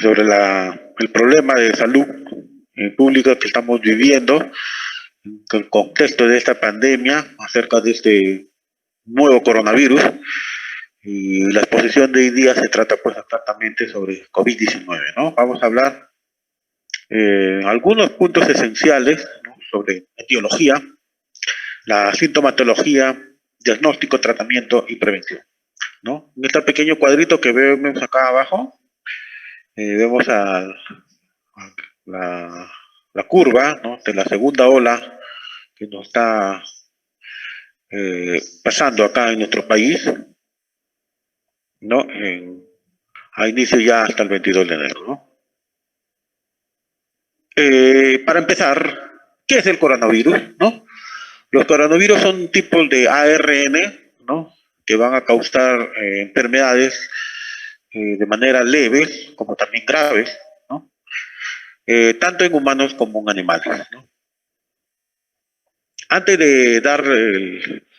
sobre el problema de salud pública que estamos viviendo, en el contexto de esta pandemia, acerca de este nuevo coronavirus. Y la exposición de hoy día se trata pues exactamente sobre COVID-19, ¿no? Vamos a hablar algunos puntos esenciales, ¿no?, sobre etiología, la sintomatología, diagnóstico, tratamiento y prevención, ¿no? En este pequeño cuadrito que vemos acá abajo, vemos la curva, ¿no?, de la segunda ola que nos está pasando acá en nuestro país, ¿no? A inicio ya hasta el 22 de enero, ¿no? Para empezar, ¿qué es el coronavirus, no? Los coronavirus son tipos de ARN, ¿no?, que van a causar enfermedades de manera leve, como también graves, ¿no?, tanto en humanos como en animales, ¿no? Antes de dar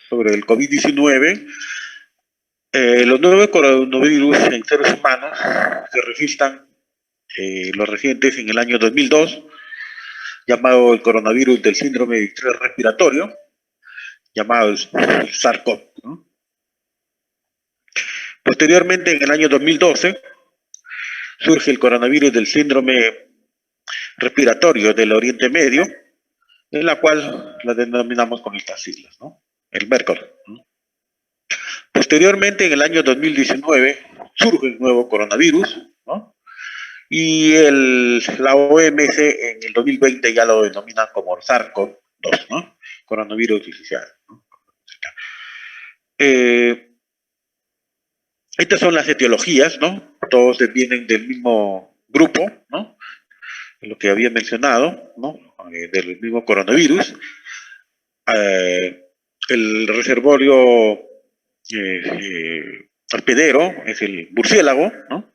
sobre el COVID-19, los nuevos coronavirus en seres humanos se registran los recientes en el año 2002, llamado el coronavirus del síndrome de estrés respiratorio, llamado el SARS-CoV, ¿no? Posteriormente, en el año 2012, surge el coronavirus del síndrome respiratorio del Oriente Medio, en la cual la denominamos con estas siglas, ¿no?, el MERS-CoV, ¿no? Posteriormente, en el año 2019, surge el nuevo coronavirus, ¿no?, y la OMS en el 2020 ya lo denomina como SARS-CoV-2, ¿no?, coronavirus artificial, ¿no? Estas son las etiologías, ¿no? Todos vienen del mismo grupo, ¿no?, lo que había mencionado, ¿no?, del mismo coronavirus. El reservorio hospedero es el murciélago, ¿no?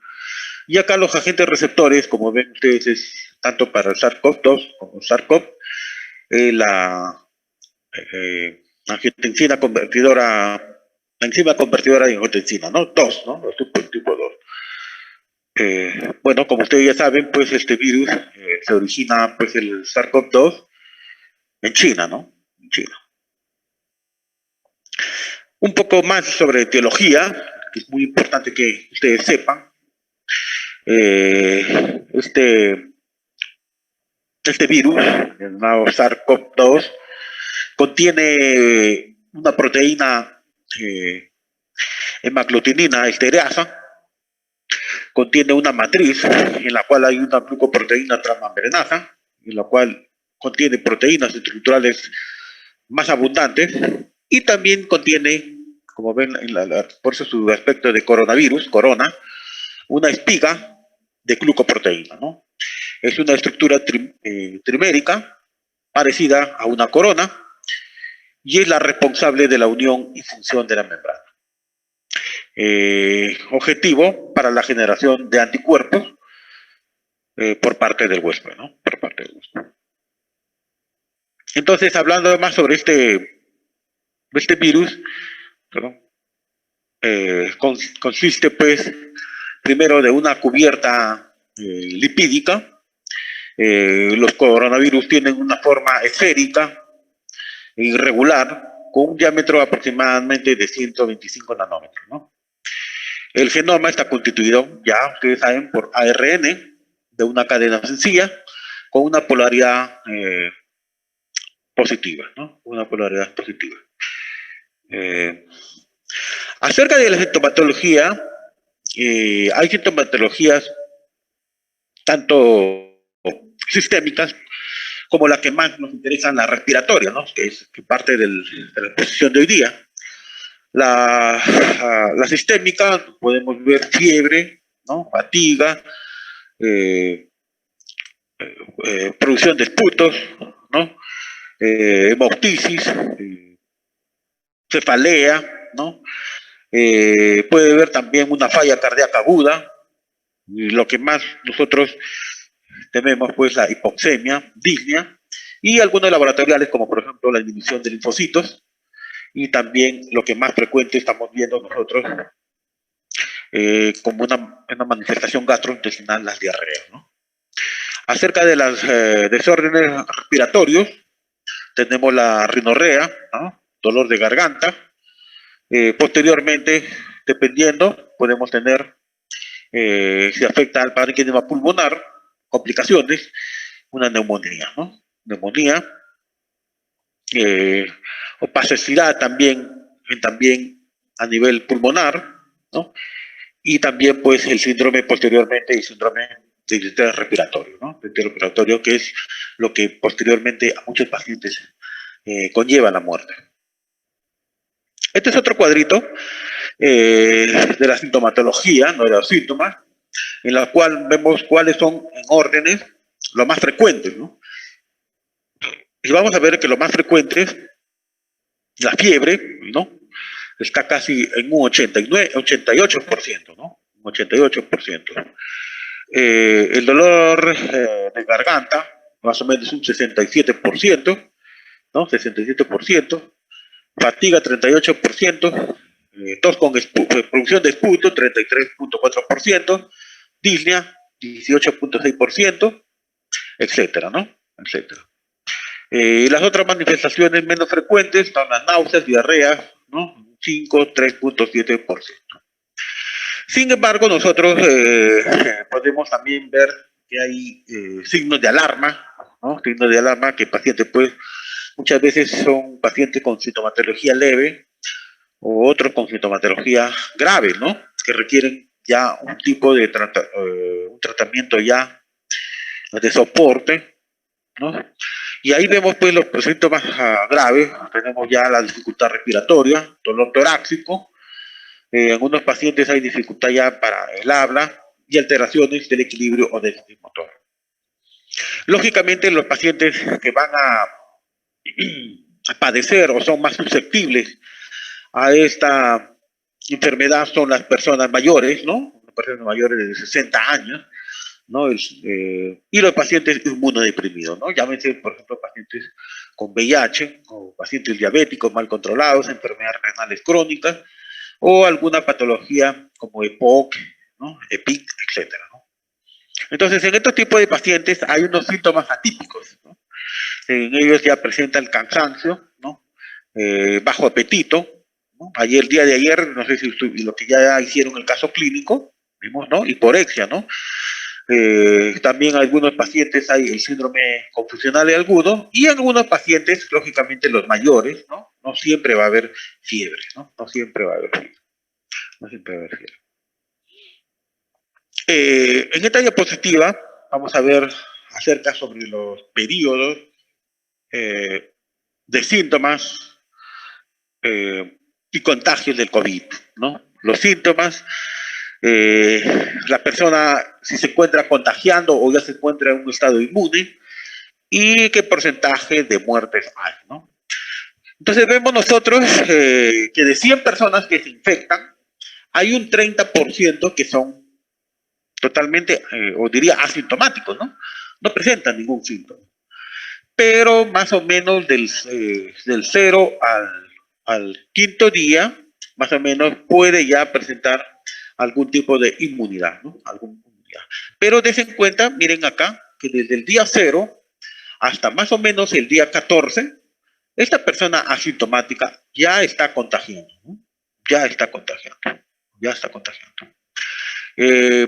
Y acá los agentes receptores, como ven ustedes, es tanto para el SARS-CoV-2 como el SARS-CoV, la angiotensina convertidora, la enzima convertidora de angiotensina, ¿no? 2, ¿no? El tipo 2. Bueno, como ustedes ya saben, pues este virus se origina, pues el SARS-CoV-2 en China, ¿no? En China. Un poco más sobre etiología, que es muy importante que ustedes sepan. Este virus, llamado SARS-CoV-2, contiene una proteína hemaglutinina estereasa, contiene una matriz en la cual hay una glucoproteína transmembranasa, en la cual contiene proteínas estructurales más abundantes, y también contiene, como ven, por eso su aspecto de coronavirus, corona, una espiga de glucoproteína, ¿no? Es una estructura trimérica parecida a una corona y es la responsable de la unión y función de la membrana. Objetivo para la generación de anticuerpos por parte del huésped, ¿no? Por parte del huésped. Entonces, hablando más sobre este virus, perdón, consiste pues primero de una cubierta lipídica. Los coronavirus tienen una forma esférica e irregular con un diámetro aproximadamente de 125 nanómetros, ¿no? El genoma está constituido, ya ustedes saben, por ARN de una cadena sencilla con una polaridad positiva, ¿no? Una polaridad positiva. Acerca de la sintomatología, hay sintomatologías tanto sistémicas como la que más nos interesa, la respiratoria, ¿no?, que es parte de la exposición de hoy día. La sistémica, podemos ver fiebre, ¿no?, fatiga, producción de esputos, ¿no?, hemoptisis, cefalea, ¿no? Puede haber también una falla cardíaca aguda, y lo que más nosotros tememos, pues, la hipoxemia, disnea, y algunos laboratoriales, como por ejemplo la inhibición de linfocitos, y también lo que más frecuente estamos viendo nosotros, como una manifestación gastrointestinal, las diarreas, ¿no? Acerca de los desórdenes respiratorios, tenemos la rinorrea, ¿no? Dolor de garganta. Posteriormente, dependiendo, podemos tener, si afecta al parénquima pulmonar, complicaciones, una neumonía, ¿no? Neumonía, opacidad también a nivel pulmonar, ¿no? Y también, pues, el síndrome posteriormente, el síndrome del sistema respiratorio, ¿no? El sistema respiratorio, que es lo que posteriormente a muchos pacientes conlleva la muerte. Este es otro cuadrito de la sintomatología, no de los síntomas, en la cual vemos cuáles son en órdenes los más frecuentes, ¿no? Y vamos a ver que lo más frecuente es la fiebre, ¿no? Está casi en un 88%, ¿no? Un 88%. El dolor de garganta, más o menos un 67%, ¿no? 67%. Fatiga, 38%. Tos con producción de esputo, 33.4%. Disnea, 18.6%, etcétera, ¿no? Etcétera. Las otras manifestaciones menos frecuentes son las náuseas, diarreas, ¿no? 3.7%. Sin embargo, nosotros podemos también ver que hay signos de alarma, ¿no? Signos de alarma que pacientes, pues, muchas veces son pacientes con sintomatología leve o otros con sintomatología grave, ¿no? Que requieren ya un tipo de un tratamiento ya de soporte, ¿no? Y ahí vemos, pues, los síntomas graves. Tenemos ya la dificultad respiratoria, dolor torácico. En algunos pacientes hay dificultad ya para el habla y alteraciones del equilibrio o del motor. Lógicamente, los pacientes que van a padecer o son más susceptibles a esta enfermedad son las personas mayores, ¿no? Las personas mayores de 60 años, ¿no? Y los pacientes inmunodeprimidos, ¿no? Llámense, por ejemplo, pacientes con VIH, o pacientes diabéticos mal controlados, enfermedades renales crónicas, o alguna patología como EPOC, ¿no? EPIC, etcétera, ¿no? Entonces, en estos tipos de pacientes hay unos síntomas atípicos, ¿no? En ellos ya presenta el cansancio, ¿no? Bajo apetito, ¿no? El día de ayer, no sé si lo que ya hicieron el caso clínico, vimos, ¿no? Hiporexia, ¿no? También en algunos pacientes hay el síndrome confusional agudo y en algunos pacientes, lógicamente los mayores, ¿no? No siempre va a haber fiebre, ¿no? No siempre va a haber fiebre. No siempre va a haber fiebre. En esta diapositiva vamos a ver acerca sobre los periodos de síntomas y contagios del COVID, ¿no? Los síntomas, la persona si se encuentra contagiando o ya se encuentra en un estado inmune y qué porcentaje de muertes hay, ¿no? Entonces vemos nosotros que de 100 personas que se infectan, hay un 30% que son totalmente, o diría asintomáticos, ¿no? No presentan ningún síntoma. Pero más o menos del 0 al quinto día, más o menos puede ya presentar algún tipo de inmunidad, ¿no? Inmunidad. Pero des en cuenta, miren acá, que desde el día 0 hasta más o menos el día 14, esta persona asintomática ya está contagiando, ¿no? Ya está contagiando, ya está contagiando.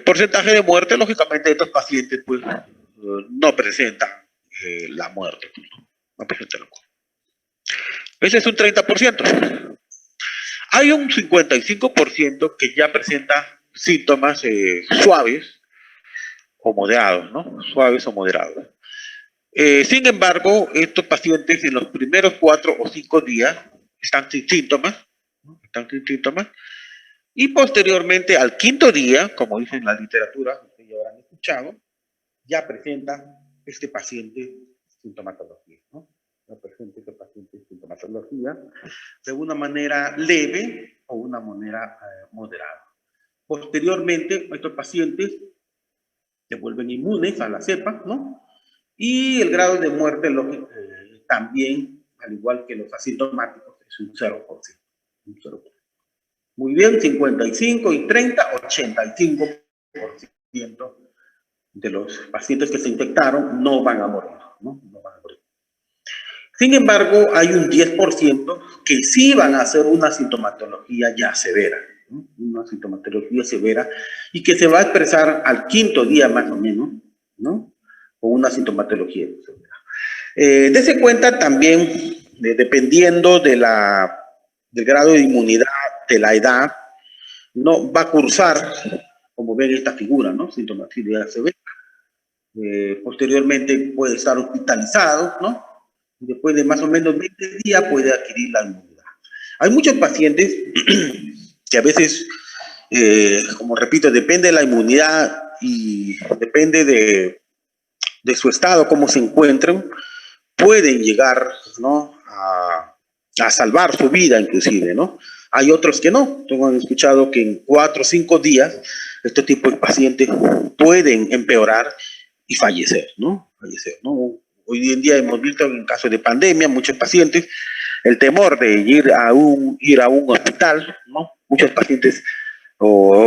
Porcentaje de muerte, lógicamente, estos pacientes pues no presentan la muerte, no presentan la muerte. Ese es un 30%. Hay un 55% que ya presenta síntomas suaves o moderados, ¿no? Suaves o moderados. Sin embargo, estos pacientes en los primeros 4 o 5 días están sin síntomas, ¿no? Están sin síntomas, y posteriormente al quinto día, como dice en la literatura, ustedes ya habrán escuchado, ya presenta este paciente sintomatología, ¿no? Ya presenta este paciente sintomatología de una manera leve o una manera moderada. Posteriormente, estos pacientes se vuelven inmunes a la cepa, ¿no? Y el grado de muerte también, al igual que los asintomáticos, es un 0%. Un 0%. Muy bien, 55 y 30, 85% de los pacientes que se infectaron no van a morir, ¿no? No van a morir. Sin embargo, hay un 10% que sí van a hacer una sintomatología ya severa, ¿no? Una sintomatología severa y que se va a expresar al quinto día más o menos, ¿no? Con una sintomatología severa. Dese cuenta también, dependiendo del grado de inmunidad, de la edad, no va a cursar, como ven esta figura, ¿no? Sintomatología severa. Posteriormente puede estar hospitalizado, ¿no? Y después de más o menos 20 días puede adquirir la inmunidad. Hay muchos pacientes que a veces, como repito, depende de la inmunidad y depende de su estado, cómo se encuentran, pueden llegar, ¿no? a salvar su vida inclusive, ¿no? Hay otros que no. Tengo escuchado que en 4 o 5 días este tipo de pacientes pueden empeorar y fallecer, ¿no? Fallecer, ¿no? Hoy en día hemos visto en casos de pandemia muchos pacientes el temor de ir a un hospital, ¿no? Muchos pacientes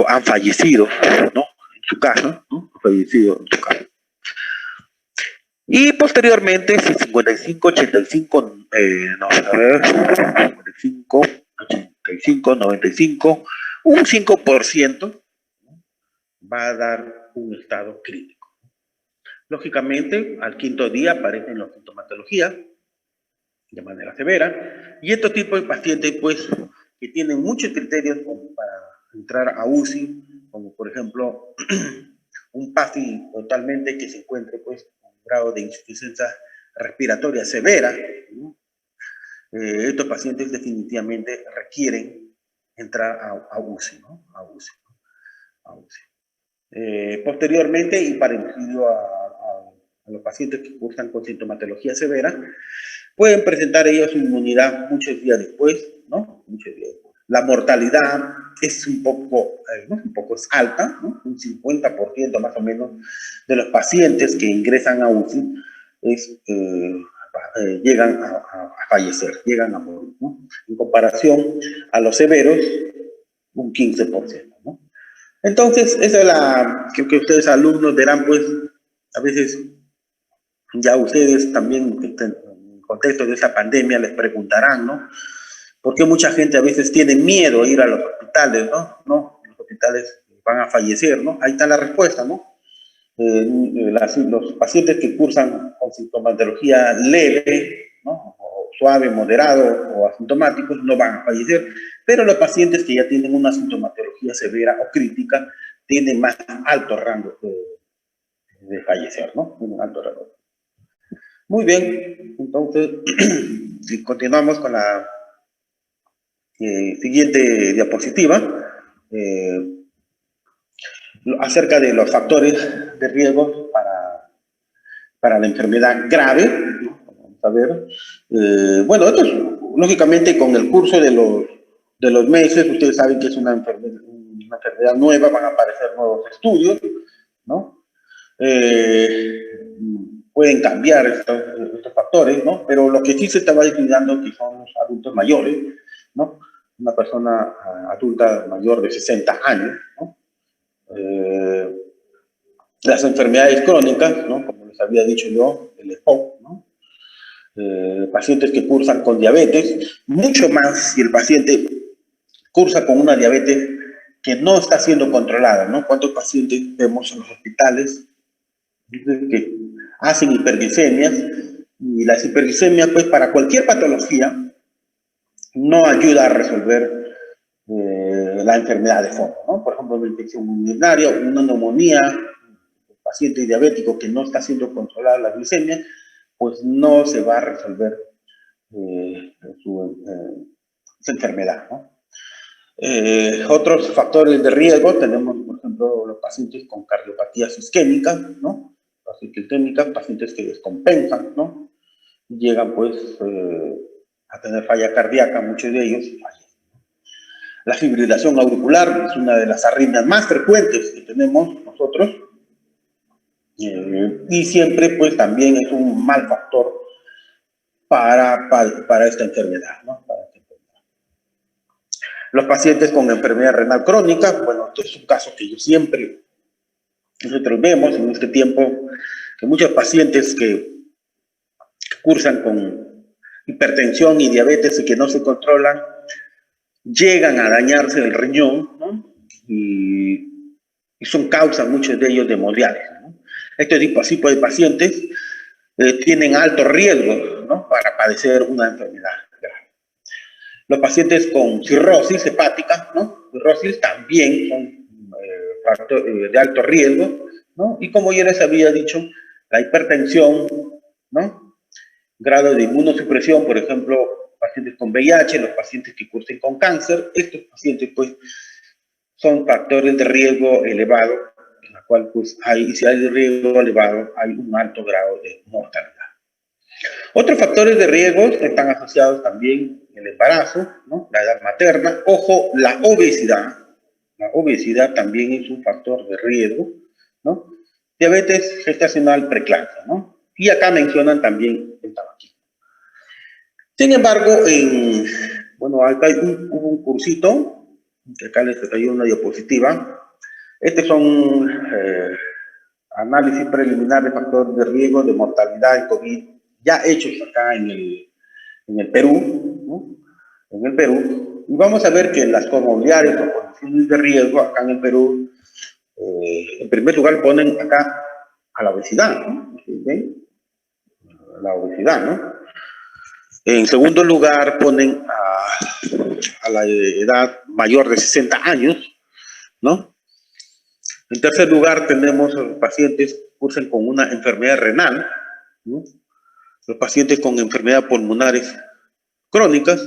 han fallecido, ¿no? En su casa, ¿no? Han fallecido en su casa. Y posteriormente, si 55, 85, no, a ver, 55, 85, 95, un 5% va a dar un estado crítico. Lógicamente, al quinto día aparecen las sintomatologías de manera severa, y estos tipos de pacientes, pues, que tienen muchos criterios como para entrar a UCI, como por ejemplo, un PASI totalmente que se encuentre, pues, con un grado de insuficiencia respiratoria severa, ¿no? Estos pacientes definitivamente requieren entrar a UCI, ¿no? A UCI, ¿no? A UCI. Posteriormente, y parecido a los pacientes que cursan con sintomatología severa, pueden presentar ellos su inmunidad muchos días después, ¿no? Muchos días después. La mortalidad es un poco, ¿no? Un poco es alta, ¿no? Un 50% más o menos de los pacientes que ingresan a UCI llegan a fallecer, llegan a morir, ¿no? En comparación a los severos, un 15%, ¿no? Entonces, esa es la que ustedes alumnos verán, pues, a veces ya ustedes también en el contexto de esta pandemia les preguntarán, ¿no? ¿Por qué mucha gente a veces tiene miedo a ir a los hospitales, ¿no? No, los hospitales van a fallecer, ¿no? Ahí está la respuesta, ¿no? Los pacientes que cursan con sintomatología leve, ¿no? O suave, moderado o asintomáticos no van a fallecer, pero los pacientes que ya tienen una sintomatología severa o crítica tienen más alto rango de fallecer, ¿no? Tienen alto rango. Muy bien, entonces continuamos con la siguiente diapositiva acerca de los factores de riesgo para la enfermedad grave. Vamos a ver. Bueno, esto es, lógicamente con el curso de los meses, ustedes saben que es una enfermedad nueva, van a aparecer nuevos estudios, ¿no? Pueden cambiar estos factores, ¿no? Pero lo que sí se estaba estudiando que son los adultos mayores, ¿no? Una persona adulta mayor de 60 años, ¿no? Las enfermedades crónicas, ¿no? Como les había dicho yo, el EPOC, ¿no? Pacientes que cursan con diabetes, mucho más si el paciente cursa con una diabetes que no está siendo controlada, ¿no? ¿Cuántos pacientes vemos en los hospitales que hacen hiperglicemias? Y las hiperglicemias, pues, para cualquier patología, no ayuda a resolver la enfermedad de fondo, ¿no? Por ejemplo, una infección urinaria, una neumonía, un paciente diabético que no está siendo controlada la glicemia, pues no se va a resolver su enfermedad, ¿no? Otros factores de riesgo tenemos, por ejemplo, los pacientes con cardiopatías isquémicas, ¿no? Pacientes que descompensan, ¿no? Llegan, pues, a tener falla cardíaca, muchos de ellos fallan. La fibrilación auricular es una de las arritmias más frecuentes que tenemos nosotros y siempre, pues, también es un mal factor para esta enfermedad, ¿no? Para esta enfermedad. Los pacientes con enfermedad renal crónica, bueno, esto es un caso que nosotros vemos en este tiempo, que muchos pacientes que cursan con hipertensión y diabetes y que no se controlan, llegan a dañarse el riñón, ¿no? Y son causas, muchos de ellos, de hemodiálisis, ¿no? Este tipo de pacientes tienen alto riesgo, ¿no?, para padecer una enfermedad grave. Los pacientes con cirrosis hepática, ¿no?, cirrosis también son de alto riesgo, ¿no? Y como ya les había dicho, la hipertensión, ¿no?, grado de inmunosupresión, por ejemplo, pacientes con VIH, los pacientes que cursen con cáncer, estos pacientes pues son factores de riesgo elevado, en la cual pues si hay riesgo elevado, hay un alto grado de mortalidad. Otros factores de riesgo están asociados también el embarazo, ¿no?, la edad materna. Ojo, la obesidad. La obesidad también es un factor de riesgo, ¿no? Diabetes gestacional preeclampsia, ¿no? Y acá mencionan también el tabaquismo. Sin embargo, bueno, acá hubo un cursito, que acá les traigo una diapositiva. Estos son análisis preliminar de factores de riesgo de mortalidad en COVID, ya hechos acá en el Perú, ¿no?, en el Perú. Y vamos a ver que las comorbilidades o condiciones de riesgo acá en el Perú, en primer lugar ponen acá a la obesidad, ¿no? ¿Sí? La obesidad, ¿no? En segundo lugar ponen a la edad mayor de 60 años, ¿no? En tercer lugar tenemos a los pacientes que cursan con una enfermedad renal, ¿no?, los pacientes con enfermedades pulmonares crónicas,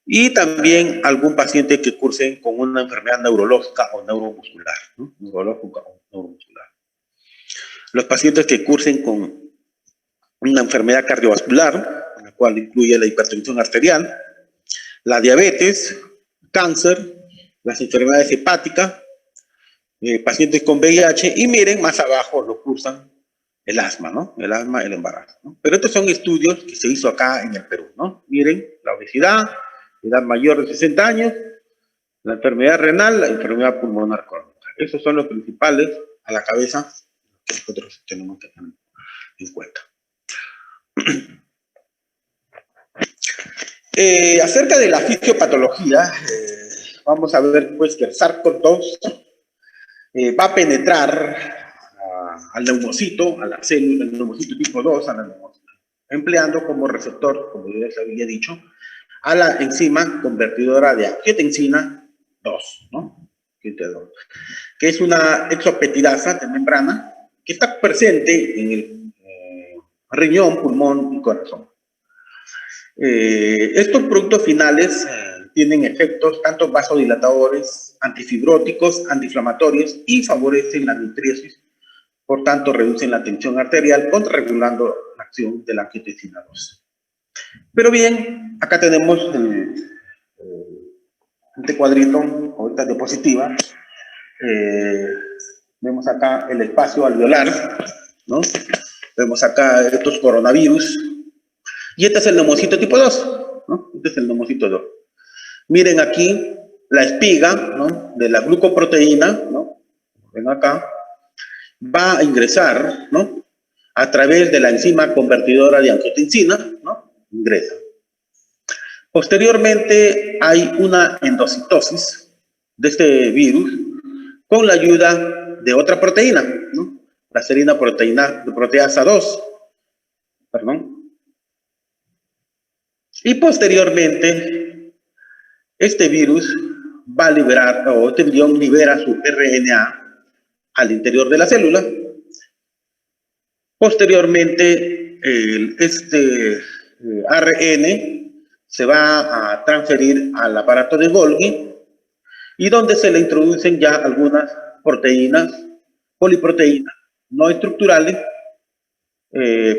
y también algún paciente que cursen con una enfermedad neurológica o neuromuscular, ¿no?, neurológica o neuromuscular. Los pacientes que cursen con una enfermedad cardiovascular, la cual incluye la hipertensión arterial, la diabetes, cáncer, las enfermedades hepáticas, pacientes con VIH, y miren, más abajo lo cursan el asma, ¿no? El asma, el embarazo, ¿no? Pero estos son estudios que se hizo acá en el Perú, ¿no? Miren, la obesidad, edad mayor de 60 años, la enfermedad renal, la enfermedad pulmonar crónica. Esos son los principales a la cabeza que nosotros tenemos que tener en cuenta. Acerca de la fisiopatología, vamos a ver pues que el SARS-CoV-2 va a penetrar al neumocito, a la célula, el neumocito tipo 2, a la neumocito, empleando como receptor, como ya les había dicho, a la enzima convertidora de angiotensina 2, ¿no? Que es una exopeptidasa de membrana que está presente en el riñón, pulmón y corazón. Estos productos finales tienen efectos tanto vasodilatadores, antifibróticos, antiinflamatorios y favorecen la nutriesis. Por tanto, reducen la tensión arterial, contrarregulando la acción de la angiotensina 2. Pero bien, acá tenemos este cuadrito, o esta diapositiva. Vemos acá el espacio alveolar, ¿no? Vemos acá estos coronavirus. Y este es el neumocito tipo 2, ¿no? Este es el neumocito 2. Miren aquí la espiga, ¿no?, de la glucoproteína, ¿no? Ven acá. Va a ingresar, ¿no?, a través de la enzima convertidora de angiotensina, ¿no? Ingresa. Posteriormente hay una endocitosis de este virus con la ayuda de otra proteína, ¿no?, la serina proteasa 2, perdón. Y posteriormente, este virus va a liberar, o este virión libera su RNA al interior de la célula. Posteriormente, este ARN se va a transferir al aparato de Golgi, y donde se le introducen ya algunas proteínas, poliproteínas no estructurales,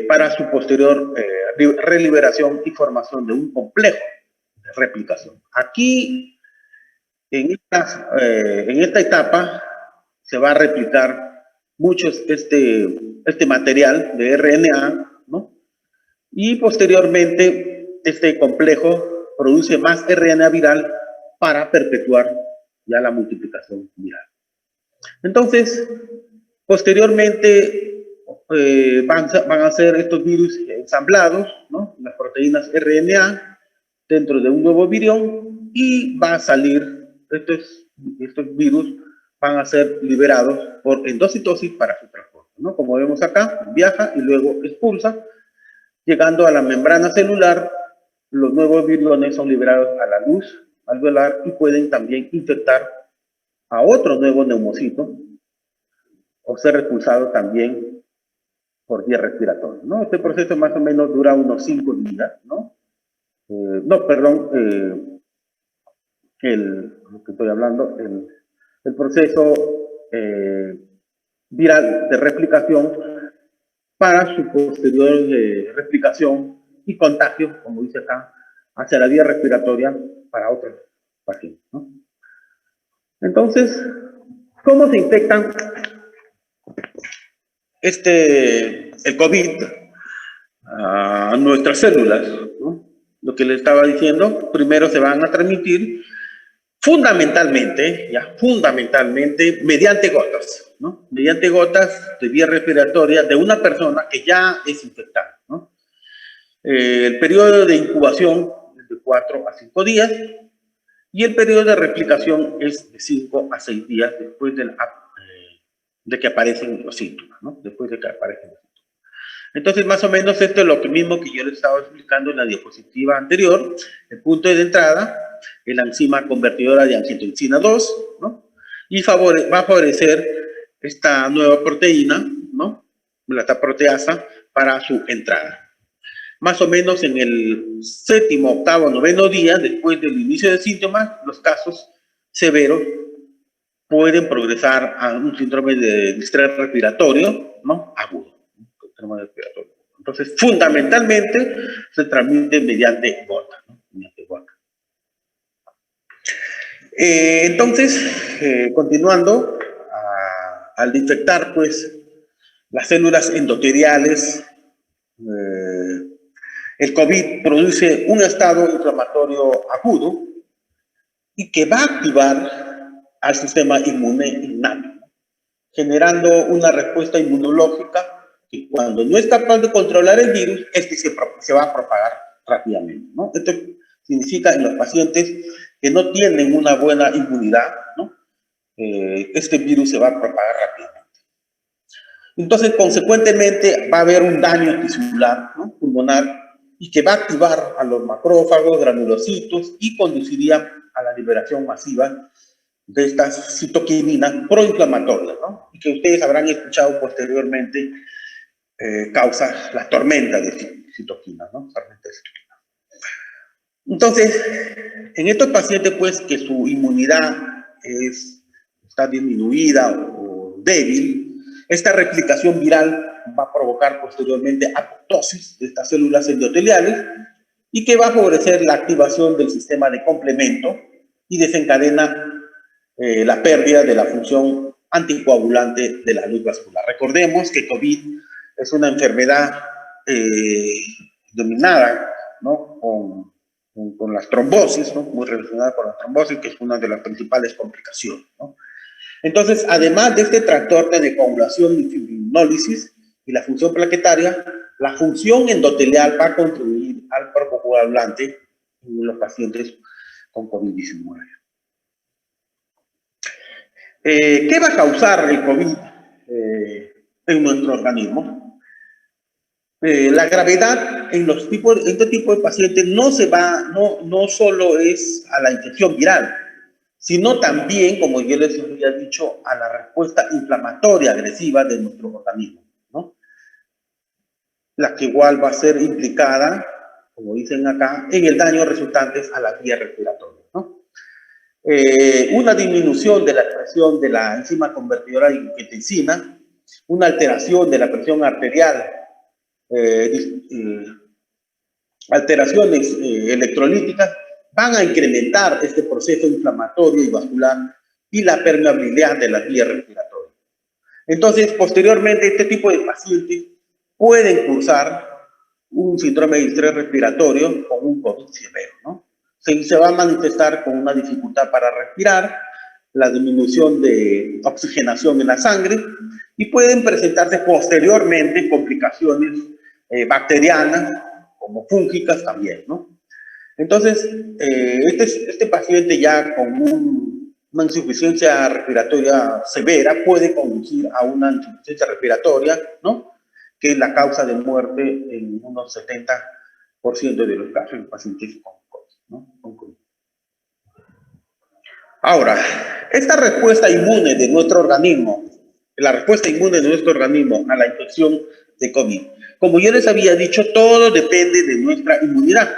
para su posterior reliberación y formación de un complejo de replicación. Aquí, en esta etapa, se va a replicar mucho este material de RNA, ¿no? Y posteriormente, este complejo produce más RNA viral para perpetuar ya la multiplicación viral. Entonces, posteriormente van a ser estos virus ensamblados, ¿no? Las proteínas RNA dentro de un nuevo virión y va a salir, estos virus van a ser liberados por endocitosis para su transporte, ¿no? Como vemos acá, viaja y luego expulsa, llegando a la membrana celular. Los nuevos viriones son liberados a la luz alveolar y pueden también infectar a otro nuevo neumocito o ser expulsado también por vía respiratoria, ¿no? Este proceso más o menos dura unos 5 días, ¿no? Lo que estoy hablando, el proceso viral de replicación para su posterior replicación y contagio, como dice acá, hacia la vía respiratoria para otros pacientes, ¿no? Entonces, ¿cómo se infectan el COVID a nuestras células, ¿no? Lo que les estaba diciendo, primero se van a transmitir fundamentalmente mediante gotas, ¿no? Mediante gotas de vía respiratoria de una persona que ya es infectada, ¿no? El periodo de incubación es de 4 a 5 días y el periodo de replicación es de 5 a 6 días después de que aparecen los síntomas, ¿no? Después de que aparecen los síntomas. Entonces, más o menos esto es lo mismo que yo les estaba explicando en la diapositiva anterior. El punto de entrada es la enzima convertidora de angiotensina 2, ¿no? Y va a favorecer esta nueva proteína, ¿no? La proteasa para su entrada. Más o menos en el 7º, 8º, 9º día, después del inicio de síntomas, los casos severos pueden progresar a un síndrome de distrés respiratorio, ¿no? Agudo. Entonces, fundamentalmente, se transmite mediante gota, ¿no? Mediante gota. Entonces, continuando, al infectar, pues, las células endoteliales, el COVID produce un estado inflamatorio agudo y que va a activar al sistema inmune innato, generando una respuesta inmunológica que cuando no es capaz de controlar el virus, se va a propagar rápidamente, ¿no? Esto significa en los pacientes que no tienen una buena inmunidad, ¿no? Este virus se va a propagar rápidamente. Entonces, consecuentemente, va a haber un daño tisular, ¿no? Pulmonar, y que va a activar a los macrófagos, granulocitos, y conduciría a la liberación masiva de estas citoquininas proinflamatorias, ¿no? Y que ustedes habrán escuchado posteriormente, causa la tormenta de citoquinas, ¿no? Tormenta de citoquinas. Entonces, en estos pacientes, pues, que su inmunidad está disminuida o débil, esta replicación viral va a provocar posteriormente apoptosis de estas células endoteliales y que va a favorecer la activación del sistema de complemento y desencadena la pérdida de la función anticoagulante de la luz vascular. Recordemos que COVID es una enfermedad dominada, ¿no? con las trombosis, ¿no? Muy relacionada con la trombosis, que es una de las principales complicaciones, ¿no? Entonces, además de este trastorno de coagulación y fibrinólisis y la función plaquetaria, la función endotelial va a contribuir al coagulante en los pacientes con COVID-19. ¿Qué va a causar el COVID en nuestro organismo? La gravedad en este tipo de pacientes no solo es a la infección viral, sino también, como yo les había dicho, a la respuesta inflamatoria agresiva de nuestro organismo, ¿no? La que igual va a ser implicada, como dicen acá, en el daño resultante a la vía respiratoria, ¿no? Una disminución de la expresión de la enzima convertidora de angiotensina, una alteración de la presión arterial, alteraciones electrolíticas, van a incrementar este proceso inflamatorio y vascular y la permeabilidad de las vías respiratorias. Entonces, posteriormente, este tipo de pacientes pueden cursar un síndrome de distrés respiratorio con un COVID severo, ¿no? se va a manifestar con una dificultad para respirar, la disminución de oxigenación en la sangre y pueden presentarse posteriormente complicaciones bacterianas como fúngicas también, ¿no? Entonces, este paciente ya con una insuficiencia respiratoria severa puede conducir a una insuficiencia respiratoria, ¿no? Que es la causa de muerte en unos 70% de los casos en pacientes con COVID, ¿no? Con COVID. Ahora, esta respuesta inmune de nuestro organismo, la respuesta inmune de nuestro organismo a la infección de COVID, como yo les había dicho, todo depende de nuestra inmunidad.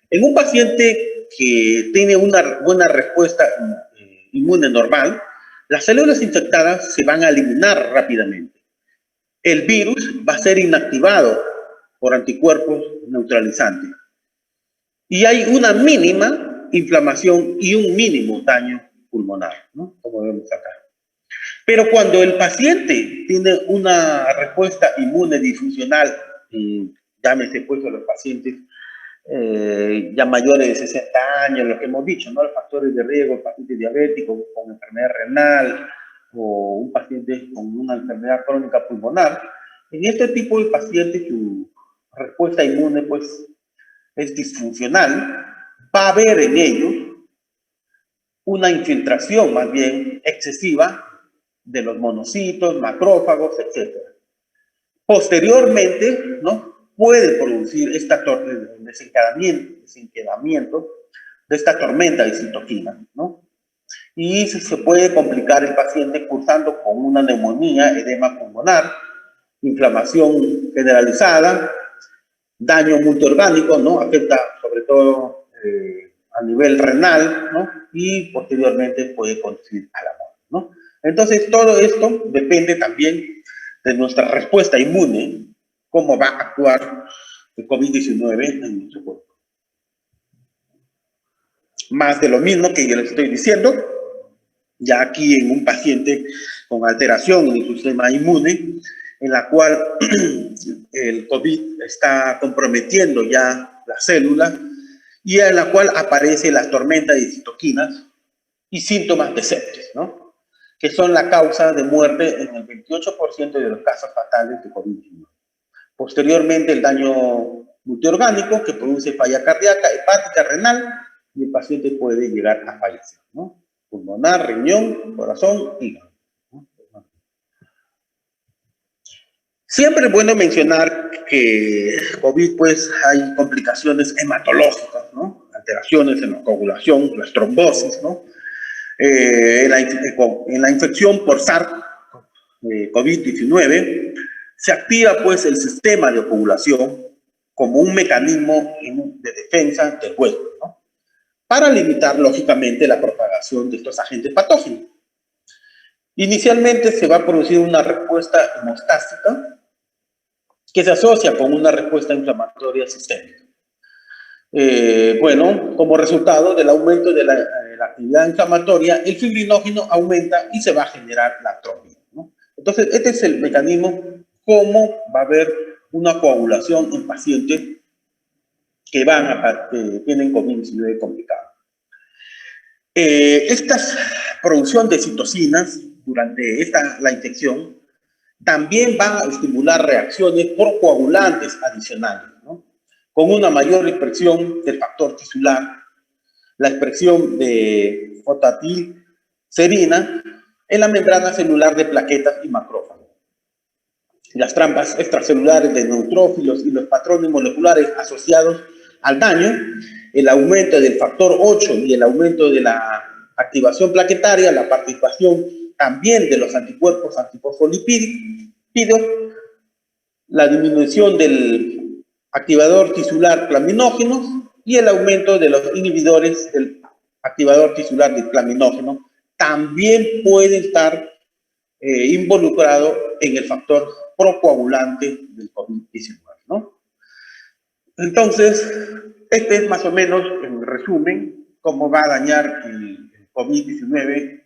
En un paciente que tiene una buena respuesta inmune normal, las células infectadas se van a eliminar rápidamente. El virus va a ser inactivado por anticuerpos neutralizantes. Y hay una mínima inflamación y un mínimo daño pulmonar, ¿no? Como vemos acá. Pero cuando el paciente tiene una respuesta inmune disfuncional, llámese pues a los pacientes ya mayores de 60 años, lo que hemos dicho, ¿no? Los factores de riesgo, el paciente diabético con enfermedad renal o un paciente con una enfermedad crónica pulmonar, en este tipo de pacientes su respuesta inmune pues es disfuncional, va a haber en ellos una infiltración más bien excesiva de los monocitos, macrófagos, etc. Posteriormente, ¿no? Puede producir desencadenamiento de esta tormenta de citoquinas, ¿no? Y se puede complicar el paciente cursando con una neumonía, edema pulmonar, inflamación generalizada, daño multiorgánico, ¿no? Afecta sobre todo a nivel renal, ¿no? Y posteriormente puede conducir a la muerte, ¿no? Entonces, todo esto depende también de nuestra respuesta inmune, cómo va a actuar el COVID-19 en nuestro cuerpo. Más de lo mismo que yo les estoy diciendo, ya aquí en un paciente con alteración en el sistema inmune, en la cual el COVID está comprometiendo ya la célula y en la cual aparece la tormenta de citoquinas y síntomas de sepsis, ¿no? Que son la causa de muerte en el 28% de los casos fatales de COVID-19. Posteriormente, el daño multiorgánico que produce falla cardíaca, hepática, renal, y el paciente puede llegar a fallecer, ¿no? Pulmonar, riñón, corazón, hígado, ¿no? Siempre es bueno mencionar que COVID, pues, hay complicaciones hematológicas, ¿no? Alteraciones en la coagulación, las trombosis, ¿no? En la infección por SARS-CoV-19 se activa pues el sistema de coagulación como un mecanismo de defensa del huésped, ¿no? Para limitar lógicamente la propagación de estos agentes patógenos. Inicialmente se va a producir una respuesta hemostática que se asocia con una respuesta inflamatoria sistémica. Bueno, como resultado del aumento de la actividad inflamatoria, el fibrinógeno aumenta y se va a generar la trombina, ¿no? Entonces, este es el mecanismo cómo va a haber una coagulación en pacientes que tienen COVID-19 complicado. Esta producción de citocinas durante la infección también va a estimular reacciones procoagulantes adicionales, ¿no? Con una mayor expresión del factor tisular, la expresión de fotatilcerina en la membrana celular de plaquetas y macrófagos. Las trampas extracelulares de neutrófilos y los patrones moleculares asociados al daño, el aumento del factor 8 y el aumento de la activación plaquetaria, la participación también de los anticuerpos antifosfolipídios, la disminución del activador tisular claminógeno y el aumento de los inhibidores del activador tisular del claminógeno también puede estar involucrado en el factor procoagulante del COVID-19, ¿no? Entonces, este es más o menos, en resumen, cómo va a dañar el COVID-19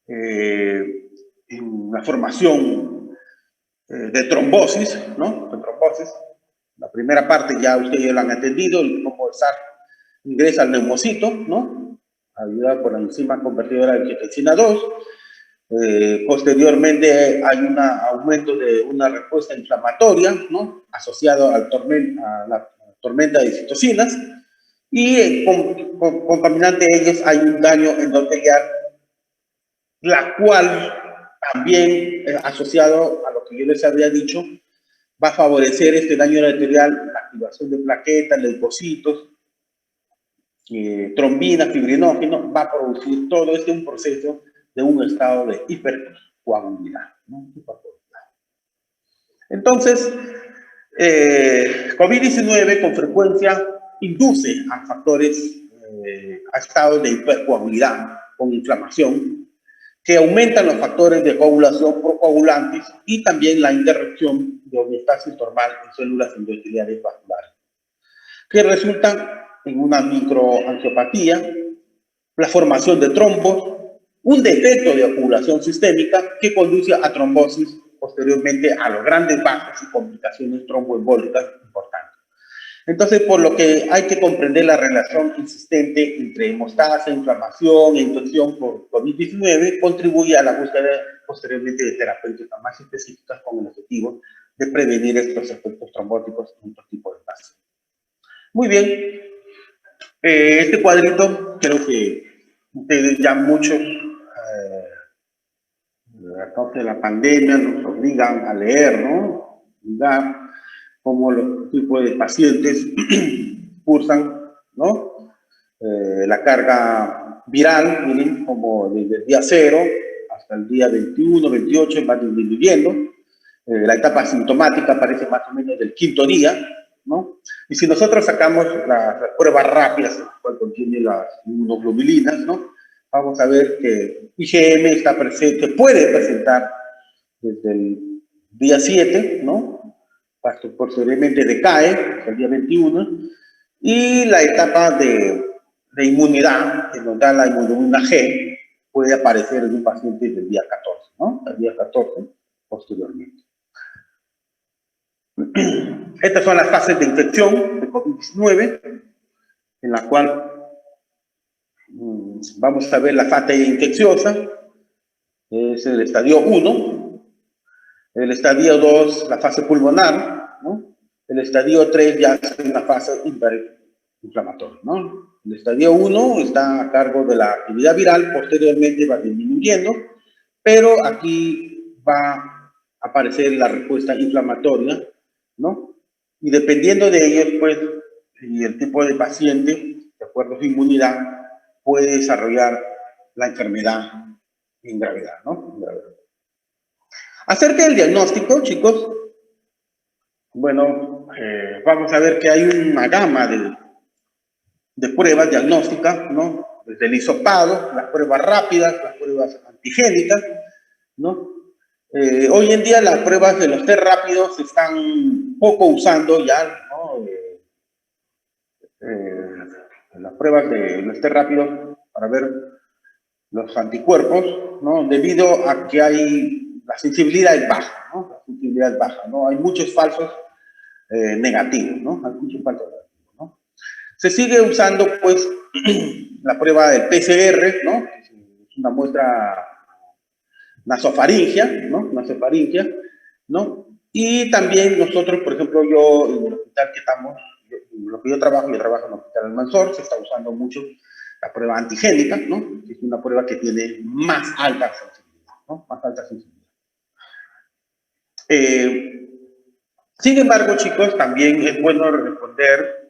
en la formación de trombosis, ¿no? De trombosis. La primera parte ya ustedes lo han entendido, cómo el SARS ingresa al neumocito, ¿no? Ayudada por la enzima convertidora de angiotensina 2. Posteriormente hay un aumento de una respuesta inflamatoria, ¿no? Asociado a la tormenta de citocinas. Y concomitante a ellos hay un daño endotelial, la cual también, asociado a lo que yo les había dicho, va a favorecer este daño endotelial, la activación de plaquetas, leucocitos, trombina, fibrinógeno, va a producir todo un proceso de un estado de hipercoagulidad, ¿no? Entonces, COVID-19 con frecuencia induce a factores, a estados de hipercoagulidad con inflamación, que aumentan los factores de coagulación procoagulantes y también la interrupción de homeostasis normal en células endoteliales vasculares, que resultan en una microangiopatía, la formación de trombos, un defecto de coagulación sistémica que conduce a trombosis, posteriormente a los grandes vasos y complicaciones tromboembólicas importantes. Entonces, por lo que hay que comprender la relación insistente entre hemostasia, inflamación e infección por COVID-19, contribuye a la búsqueda posteriormente de terapéuticas más específicas con el objetivo de prevenir estos efectos trombóticos en otro tipo de casos. Muy bien, este cuadrito creo que ustedes ya muchos, a causa de la pandemia, nos obligan a leer, ¿no? Obligar cómo los tipos de pacientes cursan, ¿no? La carga viral, miren, como desde el día 0 hasta el día 21, 28 va disminuyendo. La etapa asintomática aparece más o menos del 5.º día, ¿no? Y si nosotros sacamos las pruebas rápidas, las cuales contienen las inmunoglobulinas, ¿no? Vamos a ver que IgM está presente, puede presentar desde el día 7, ¿no? Posteriormente decae hasta el día 21, y la etapa de inmunidad, que nos da la inmunoglobulina G, puede aparecer en un paciente del día 14, ¿no? El día 14, posteriormente. Estas son las fases de infección de COVID-19, en la cual vamos a ver la fase infecciosa, es el estadio 1, el estadio 2, la fase pulmonar, ¿no? El estadio 3 ya es una fase inflamatoria, ¿no? El estadio 1 está a cargo de la actividad viral, posteriormente va disminuyendo, pero aquí va a aparecer la respuesta inflamatoria, ¿no? Y dependiendo de ellos, pues, y el tipo de paciente, de acuerdo a su inmunidad, puede desarrollar la enfermedad en gravedad, ¿no? Acerca del diagnóstico, chicos, bueno, vamos a ver que hay una gama de pruebas diagnósticas, ¿no? Desde el hisopado, las pruebas rápidas, las pruebas antigénicas, ¿no? Hoy en día las pruebas de los test rápidos se están poco usando ya, ¿no? Las pruebas de los test rápidos para ver los anticuerpos, ¿no? Debido a que la sensibilidad es baja, ¿no? La sensibilidad es baja, ¿no? Hay muchos falsos negativos, ¿no? Hay muchos falsos negativos, ¿no? Se sigue usando, pues, la prueba del PCR, ¿no? Es una muestra nasofaringea, ¿no? Nasofaringea, ¿no? Y también nosotros, por ejemplo, yo en el hospital que estamos, lo que yo trabajo en el Hospital Almanzor, se está usando mucho la prueba antigénica, ¿no? Es una prueba que tiene más alta sensibilidad, ¿no? Más alta sensibilidad. Sin embargo, chicos, también es bueno responder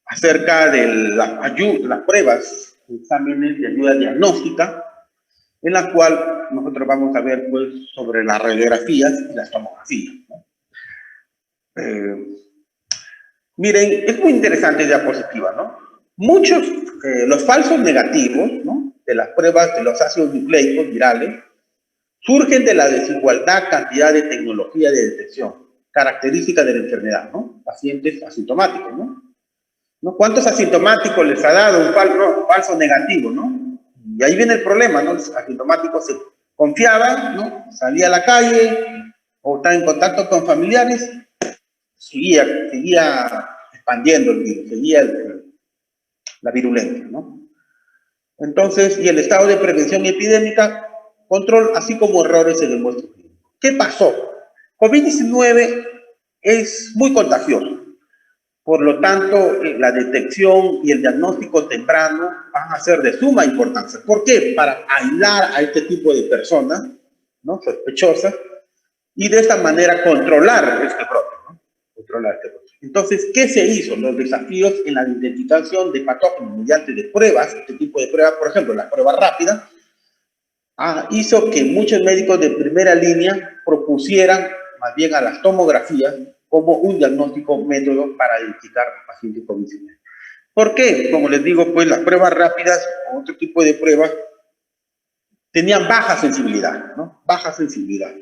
acerca de las pruebas, exámenes de ayuda diagnóstica, en la cual nosotros vamos a ver, pues, sobre las radiografías y las tomografías, ¿no? Miren, es muy interesante la diapositiva, ¿no? Muchos, los falsos negativos, ¿no? De las pruebas de los ácidos nucleicos virales, surgen de la desigualdad cantidad de tecnología de detección, característica de la enfermedad, ¿no? Pacientes asintomáticos, ¿no? ¿Cuántos asintomáticos les ha dado un falso negativo, ¿no? Y ahí viene el problema, ¿no? Los asintomáticos se confiaban, ¿no? Salía a la calle o estaba en contacto con familiares, seguía expandiendo el virus, seguía la virulencia, ¿no? Entonces, y el estado de prevención epidémica, control, así como errores en el muestro clínico. ¿Qué pasó? COVID-19 es muy contagioso. Por lo tanto, la detección y el diagnóstico temprano van a ser de suma importancia. ¿Por qué? Para aislar a este tipo de personas, ¿no?, sospechosas, y de esta manera controlar este brote, ¿no? Controlar este brote. Entonces, ¿qué se hizo? Los desafíos en la identificación de patógenos mediante de pruebas, este tipo de pruebas, por ejemplo, la prueba rápida, hizo que muchos médicos de primera línea propusieran más bien a las tomografías como un diagnóstico método para identificar pacientes COVID-19. ¿Por qué? Como les digo, pues las pruebas rápidas o otro tipo de pruebas tenían baja sensibilidad, ¿no? Baja sensibilidad.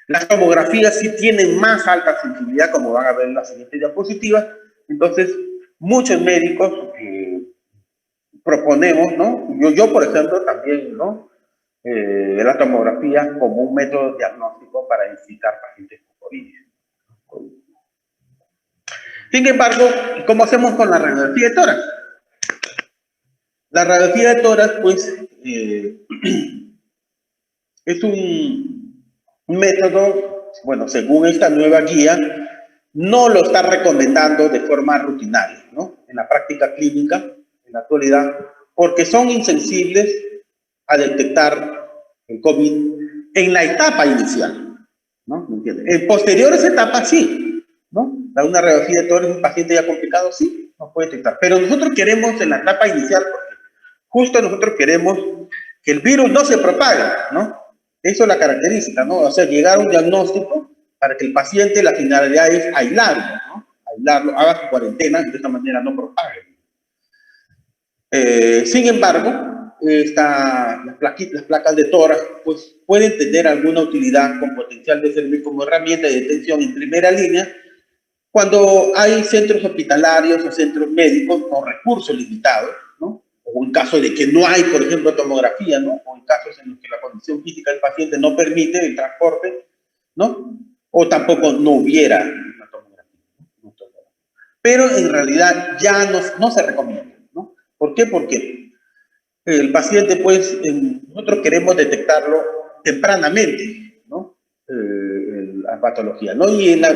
Las tomografías sí tienen más alta sensibilidad, como van a ver en la siguiente diapositiva. Entonces, muchos médicos proponemos, ¿no? Yo, por ejemplo, también, ¿no?, la tomografía como un método diagnóstico para identificar pacientes con COVID. Sin embargo, ¿cómo hacemos con la radiografía de tórax? La radiografía de tórax, pues, es un método, bueno, según esta nueva guía, no lo está recomendando de forma rutinaria, ¿no?, en la práctica clínica, en la actualidad, porque son insensibles a detectar el COVID en la etapa inicial, ¿no? ¿Me entiendes? En posteriores etapas sí, ¿no? Una radiografía de tórax en un paciente ya complicado sí, no puede detectar. Pero nosotros queremos en la etapa inicial, porque justo nosotros queremos que el virus no se propague, ¿no? Eso es la característica, ¿no? O sea, llegar a un diagnóstico para que el paciente, la finalidad es aislarlo, ¿no? Aislarlo, haga su cuarentena y de esta manera no propague. Sin embargo, las placas de tórax pues, pueden tener alguna utilidad con potencial de servir como herramienta de detención en primera línea cuando hay centros hospitalarios o centros médicos con recursos limitados, ¿no? O en caso de que no hay, por ejemplo, tomografía, ¿no? O en casos en los que la condición física del paciente no permite el transporte, ¿no? O tampoco no hubiera una tomografía, ¿no? Pero en realidad ya no se recomienda, ¿no? ¿Por qué? Porque el paciente, pues, nosotros queremos detectarlo tempranamente, ¿no? La patología, ¿no? Y en los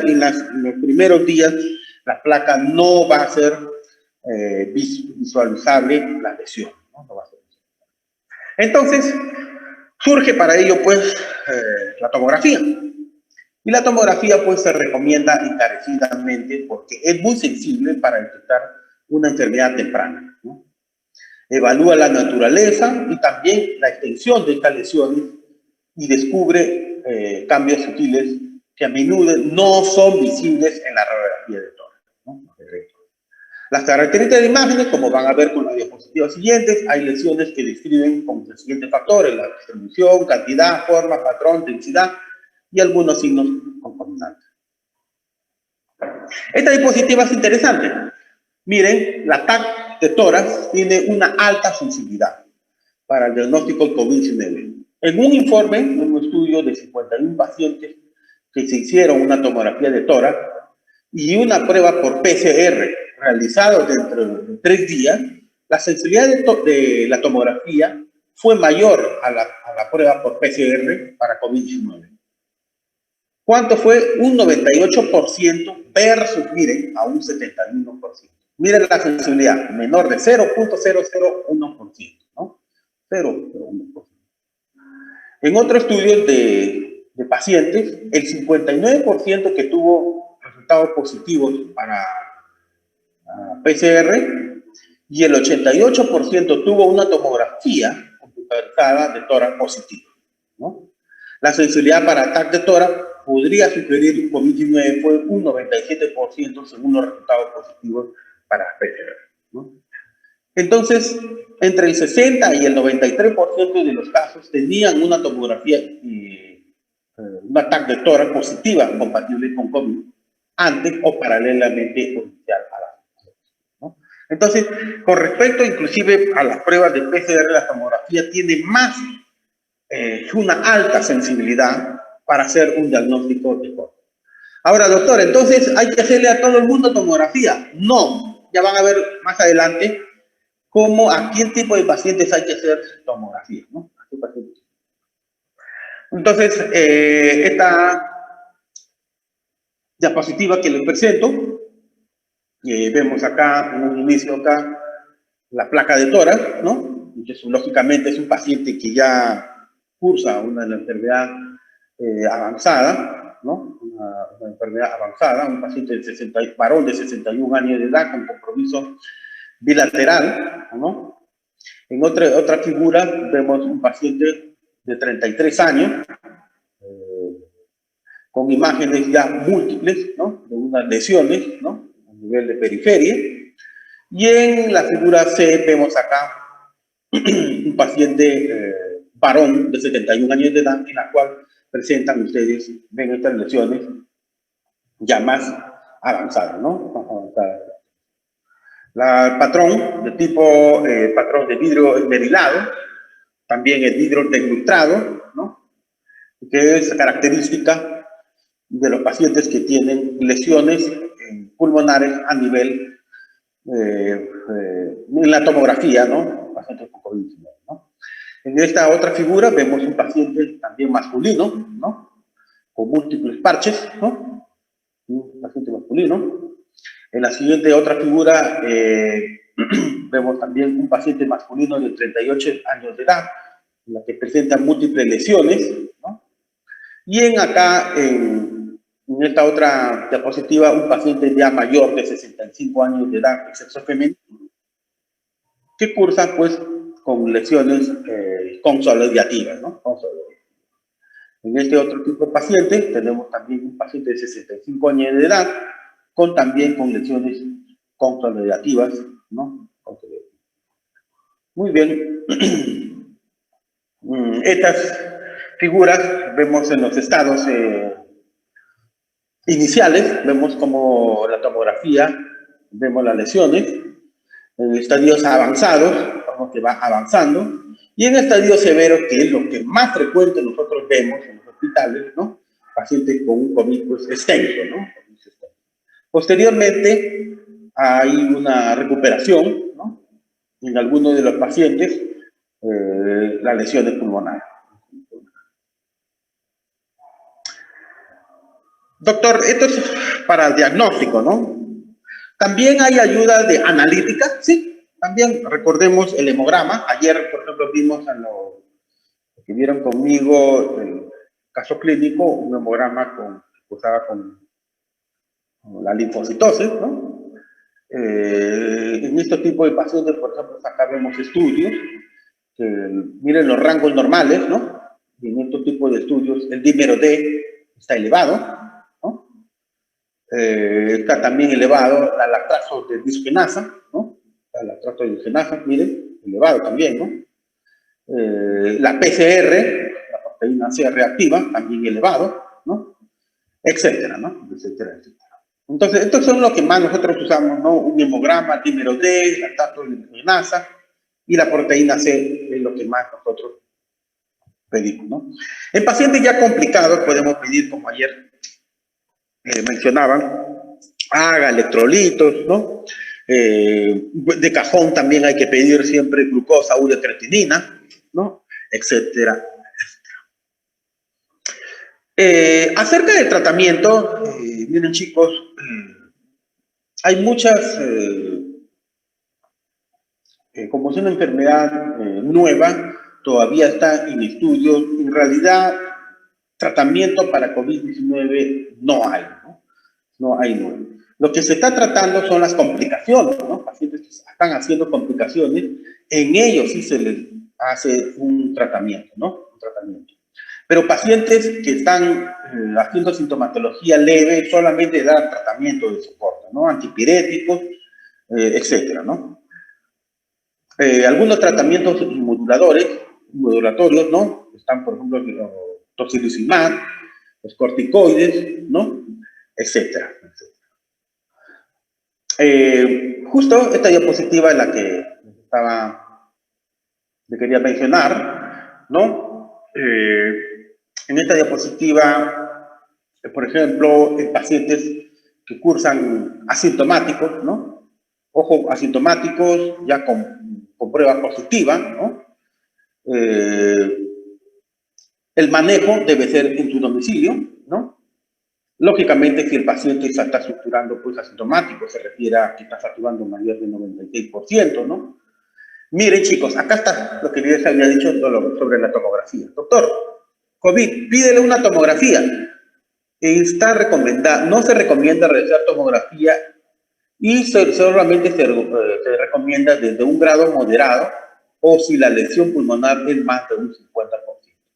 primeros días la placa no va a ser visualizable la lesión, ¿no? No va a ser visualizable. Entonces, surge para ello, pues, la tomografía. Y la tomografía, pues, se recomienda encarecidamente porque es muy sensible para detectar una enfermedad temprana, ¿no? Evalúa la naturaleza y también la extensión de estas lesiones y descubre cambios sutiles que a menudo no son visibles en la radiografía de tórax, ¿no? Las características de imágenes, como van a ver con las diapositivas siguientes, hay lesiones que describen con los siguientes factores: la distribución, cantidad, forma, patrón, densidad y algunos signos concomitantes. Esta diapositiva es interesante. Miren, la TAC de tórax tiene una alta sensibilidad para el diagnóstico del COVID-19. En un informe, en un estudio de 51 pacientes que se hicieron una tomografía de tórax y una prueba por PCR realizado dentro de 3 días, la sensibilidad de la tomografía fue mayor a la prueba por PCR para COVID-19. ¿Cuánto fue? Un 98% versus, miren, a un 71%. Miren la sensibilidad, menor de 0.001%, ¿no? 0.01%. En otro estudio de pacientes, el 59% que tuvo resultados positivos para PCR y el 88% tuvo una tomografía computarizada de tórax positiva, ¿no? La sensibilidad para TAC de tórax podría sugerir COVID-19 fue un 97% según los resultados positivos para PCR, ¿no? Entonces, entre el 60 y el 93% de los casos tenían una tomografía, una TAC de tórax positiva compatible con COVID antes o paralelamente inicial a la, ¿no? Entonces, con respecto inclusive a las pruebas de PCR, la tomografía tiene más, una alta sensibilidad para hacer un diagnóstico de COVID. Ahora, doctor, entonces, ¿hay que hacerle a todo el mundo tomografía? No, ya van a ver más adelante a qué tipo de pacientes hay que hacer tomografía, ¿no? ¿A qué pacientes? Entonces, esta diapositiva que les presento, vemos acá, en un inicio acá, la placa de tórax, ¿no? Entonces, lógicamente es un paciente que ya cursa una enfermedad avanzada, ¿no? Una enfermedad avanzada, un paciente de varón de 61 años de edad con compromiso bilateral, ¿no? En otra figura vemos un paciente de 33 años, con imágenes ya múltiples, ¿no? De unas lesiones, ¿no? A nivel de periferia. Y en la figura C vemos acá un paciente varón de 71 años de edad, en la cual presentan ustedes, ven estas lesiones ya más avanzadas, ¿no? El patrón de tipo patrón de vidrio esmerilado, también el vidrio deslustrado, ¿no? Que es característica de los pacientes que tienen lesiones pulmonares a nivel en la tomografía, ¿no? Pacientes con COVID-19, ¿no? En esta otra figura vemos un paciente también masculino, ¿no? Con múltiples parches, ¿no? Un paciente masculino. En la siguiente otra figura vemos también un paciente masculino de 38 años de edad, en la que presenta múltiples lesiones, ¿no? Y en esta otra diapositiva, un paciente ya mayor de 65 años de edad, de sexo femenino, que cursa pues con lesiones consolidativas, ¿no? En este otro tipo de paciente tenemos también un paciente de 65 años de edad, también con lesiones consolidativas, ¿no? Muy bien. Estas figuras vemos en los estados iniciales, vemos como la tomografía, vemos las lesiones, en estadios avanzados, vemos que va avanzando, y en estadios severos, que es lo que más frecuente nosotros vemos en los hospitales, ¿no? Pacientes con un COVID pues, extenso, ¿no? Posteriormente, hay una recuperación, ¿no? En algunos de los pacientes, las lesiones pulmonares. Doctor, esto es para el diagnóstico, ¿no? También hay ayuda de analítica, ¿sí? También recordemos el hemograma. Ayer, por ejemplo, vimos a los que vieron conmigo el caso clínico, un hemograma usaba con la linfocitosis, ¿no? En este tipo de pacientes, por ejemplo, acá vemos estudios, que miren los rangos normales, ¿no? Y en este tipo de estudios el dímero D está elevado, ¿no? Está también elevado la lactato de disgenasa, ¿no? La lactato de disgenasa, miren, elevado también, ¿no? La PCR, la proteína C reactiva, también elevado, ¿no? Etcétera, ¿no? Etcétera, etcétera. Entonces, estos son los que más nosotros usamos, ¿no? Un hemograma, dímero D, lactato de disgenasa, y la proteína C es lo que más nosotros pedimos, ¿no? En pacientes ya complicados podemos pedir, como ayer mencionaban, haga electrolitos, ¿no? De cajón también hay que pedir siempre glucosa, urea, creatinina, ¿no? Etcétera. Acerca del tratamiento, miren chicos, hay muchas, como es una enfermedad nueva, todavía está en estudio. En realidad, tratamiento para COVID-19 no hay, ¿no? No hay nuevo. Lo que se está tratando son las complicaciones, ¿no? Pacientes que están haciendo complicaciones, en ellos sí se les hace un tratamiento, ¿no? Un tratamiento. Pero pacientes que están haciendo sintomatología leve, solamente dar tratamiento de soporte, ¿no? Antipiréticos, etcétera, ¿no? Algunos tratamientos modulatorios, ¿no? Están, por ejemplo, los tocilizumab, los corticoides, ¿no? Etcétera, etcétera. Justo esta diapositiva es la que le quería mencionar, ¿no? En esta diapositiva, por ejemplo, en pacientes que cursan asintomáticos, ¿no? Ojo, asintomáticos ya con con prueba positiva, ¿no? El manejo debe ser en tu domicilio, ¿no? Lógicamente, si el paciente se está saturando, pues asintomático, se refiere a que está saturando mayor del 96%, ¿no? Miren, chicos, acá está lo que les había dicho sobre la tomografía. Doctor, COVID, pídele una tomografía. Está recomendada, no se recomienda realizar tomografía y solamente se recomienda desde un grado moderado o si la lesión pulmonar es más de un 50%.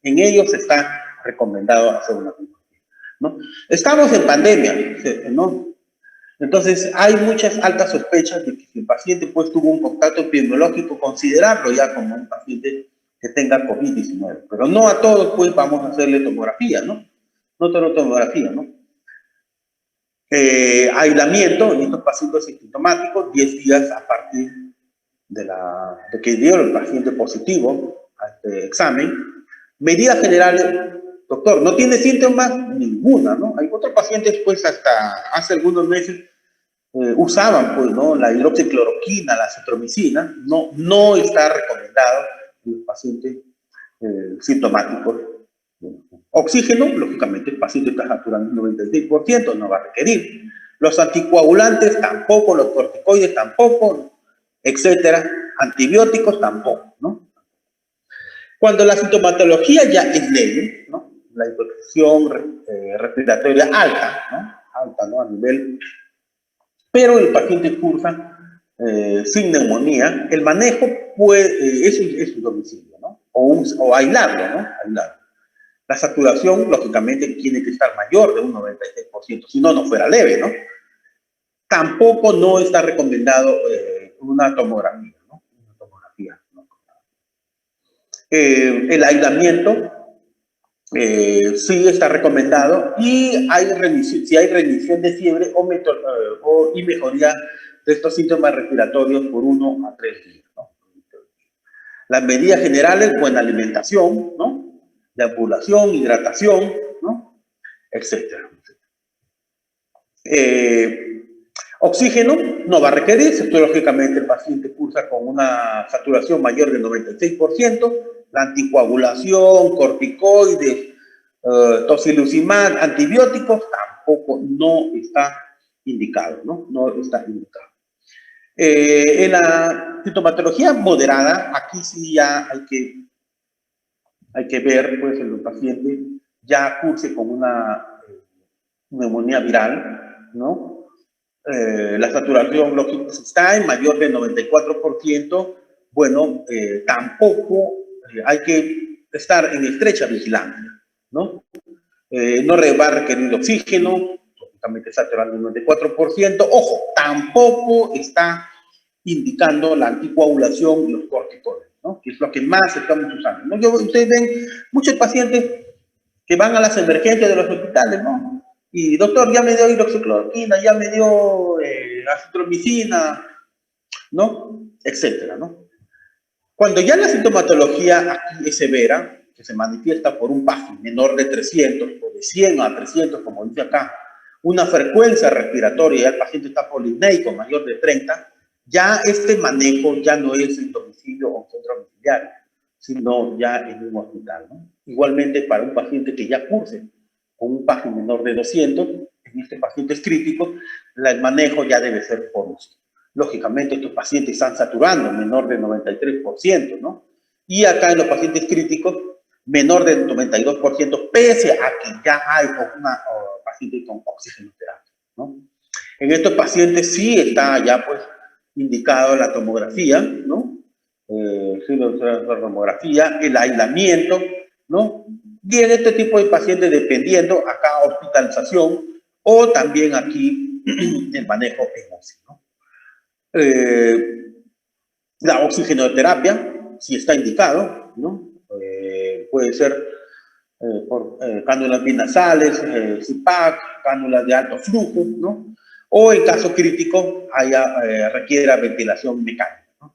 En ellos está recomendado hacer una tomografía, ¿no? Estamos en pandemia, ¿no? Entonces, hay muchas altas sospechas de que si el paciente pues tuvo un contacto epidemiológico, considerarlo ya como un paciente que tenga COVID-19. Pero no a todos pues vamos a hacerle tomografía, ¿no? No toda tomografía, ¿no? Aislamiento en estos pacientes asintomáticos, 10 días a partir de que dio el paciente positivo a este examen. Medidas generales, doctor, ¿no tiene síntomas? Ninguna, ¿no? Hay otros pacientes, pues, hasta hace algunos meses usaban, pues, ¿no? La hidroxicloroquina, la citromicina, no está recomendado en los pacientes sintomáticos. Oxígeno, lógicamente, el paciente está saturando un 96%, no va a requerir. Los anticoagulantes tampoco, los corticoides tampoco, etcétera. Antibióticos tampoco, ¿no? Cuando la sintomatología ya es leve, ¿no? La infección respiratoria alta, ¿no? Alta, ¿no? A nivel, pero el paciente cursa sin neumonía, el manejo es su domicilio, ¿no? O aislarlo, ¿no? Aislarlo. La saturación, lógicamente, tiene que estar mayor de un 96%, si no, no fuera leve, ¿no? Tampoco no está recomendado una tomografía, ¿no? Una tomografía, ¿no? El aislamiento sí está recomendado y si hay remisión de fiebre y mejoría de estos síntomas respiratorios por 1 a 3 días, ¿no? Las medidas generales, buena alimentación, ¿no? De ambulación, hidratación, ¿no? Etcétera. Oxígeno no va a requerir, lógicamente el paciente cursa con una saturación mayor del 96%, la anticoagulación, corticoides, tocilizumab, antibióticos, tampoco no está indicado, ¿no? No está indicado. En la sintomatología moderada, aquí sí ya hay que ver, pues, el paciente ya curse con una neumonía viral, ¿no? La saturación lógica está en mayor del 94%, bueno, tampoco hay que estar en estrecha vigilancia, ¿no? No va a requerir oxígeno, lógicamente está saturando el 94%, ojo, tampoco está indicando la anticoagulación y los corticoides, ¿no? Que es lo que más estamos usando, ¿no? Ustedes ven muchos pacientes que van a las emergencias de los hospitales, ¿no? Y doctor, ya me dio hidroxicloroquina, ya me dio acitromicina, ¿no? Etcétera, ¿no? Cuando ya la sintomatología aquí es severa, que se manifiesta por un PAFI menor de 300 o de 100 a 300, como dice acá, una frecuencia respiratoria, el paciente está polineico mayor de 30, ya este manejo ya no es en domicilio o centro domiciliario, sino ya en un hospital, ¿no? Igualmente para un paciente que ya curse con un PAFI menor de 200, en este paciente es crítico, el manejo ya debe ser por UCI. Lógicamente, estos pacientes están saturando menor del 93%, ¿no? Y acá en los pacientes críticos, menor del 92%, pese a que ya hay una paciente con oxigenoterapia, ¿no? En estos pacientes sí está ya, pues, indicado la tomografía, ¿no? Sí, la tomografía, el aislamiento, ¿no? Y en este tipo de pacientes, dependiendo, acá hospitalización o también aquí el manejo en UCI, ¿no? La oxigenoterapia, si está indicado, ¿no? Puede ser por cánulas binasales, CIPAC, cánulas de alto flujo, ¿no? O en caso crítico, requiere ventilación mecánica, ¿no?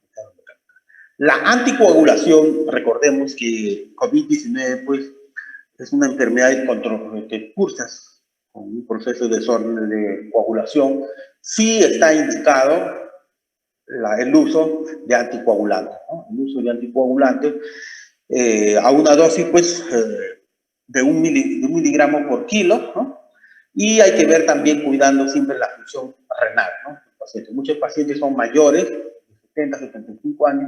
La anticoagulación, recordemos que COVID-19, pues, es una enfermedad que cursa con un proceso de desorden de coagulación. Sí está indicado el uso de anticoagulantes, ¿no? El uso de anticoagulantes a una dosis, pues, de un miligramo por kilo, ¿no? Y hay que ver también cuidando siempre la función renal, ¿no? Muchos pacientes son mayores, de 70, 75 años,